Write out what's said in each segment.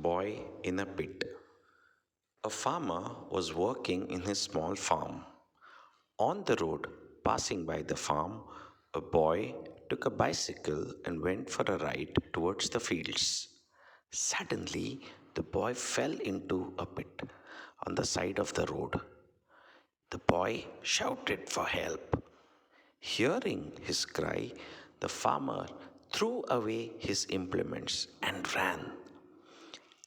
Boy in a pit. A farmer was working in his small farm. On the road passing by the farm, a boy took a bicycle and went for a ride towards the fields. Suddenly, the boy fell into a pit on the side of the road. The boy shouted for help. Hearing his cry, the farmer threw away his implements and ran.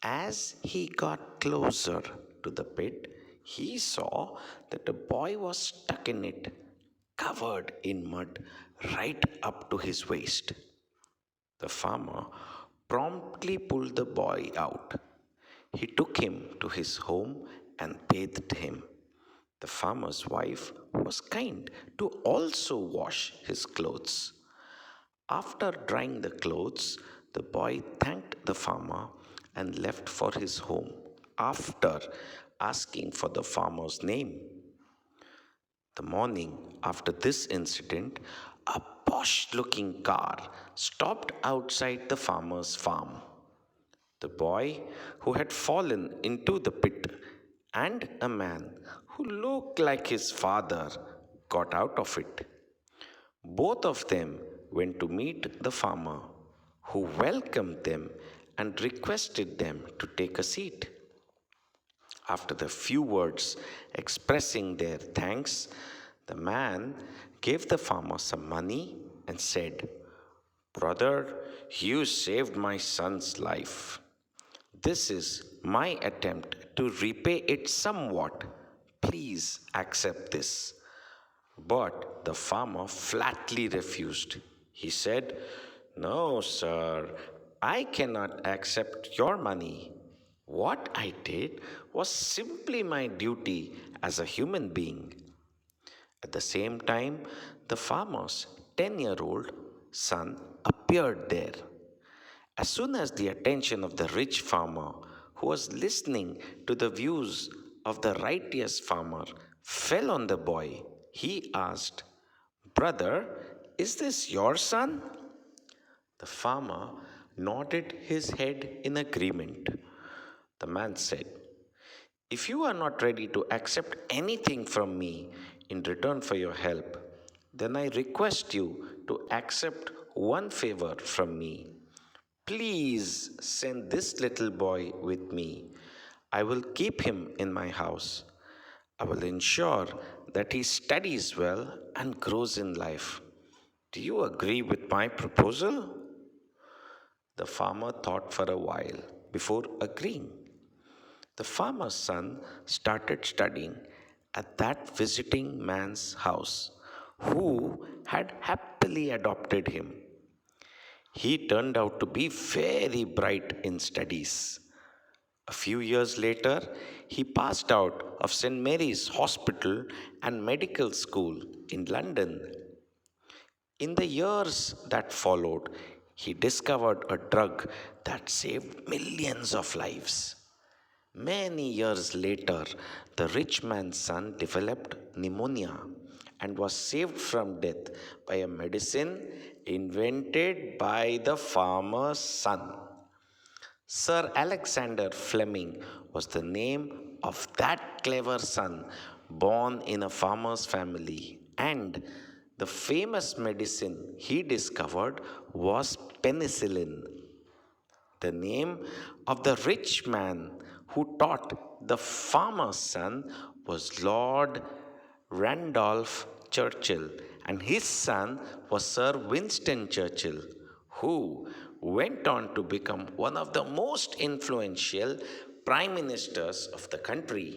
As he got closer to the pit, he saw that the boy was stuck in it, covered in mud right up to his waist. The farmer promptly pulled the boy out. He took him to his home and bathed him. The farmer's wife was kind to also wash his clothes. After drying the clothes, the boy thanked the farmer and left for his home after asking for the farmer's name. The morning after this incident, a posh looking car stopped outside the farmer's farm. The boy who had fallen into the pit and a man who looked like his father got out of it. Both of them went to meet the farmer, who welcomed them and requested them to take a seat. After the few words expressing their thanks, the man gave the farmer some money and said, "Brother, you saved my son's life. This is my attempt to repay it somewhat. Please accept this." But the farmer flatly refused. He said, "No, sir, I cannot accept your money. What I did was simply my duty as a human being." At the same time, the farmer's 10-year-old son appeared there. As soon as the attention of the rich farmer, who was listening to the views of the righteous farmer, fell on the boy, he asked, "Brother, is this your son?" The farmer nodded his head in agreement. The man said, "If you are not ready to accept anything from me in return for your help, then I request you to accept one favor from me. Please send this little boy with me. I will keep him in my house. I will ensure that he studies well and grows in life. Do you agree with my proposal?" The farmer thought for a while before agreeing. The farmer's son started studying at that visiting man's house, who had happily adopted him. He turned out to be very bright in studies. A few years later, he passed out of St. Mary's Hospital and Medical School in London. In the years that followed, he discovered a drug that saved millions of lives. Many years later, the rich man's son developed pneumonia and was saved from death by a medicine invented by the farmer's son. Sir Alexander Fleming was the name of that clever son born in a farmer's family, and the famous medicine he discovered was penicillin. The name of the rich man who taught the farmer's son was Lord Randolph Churchill, and his son was Sir Winston Churchill, who went on to become one of the most influential prime ministers of the country.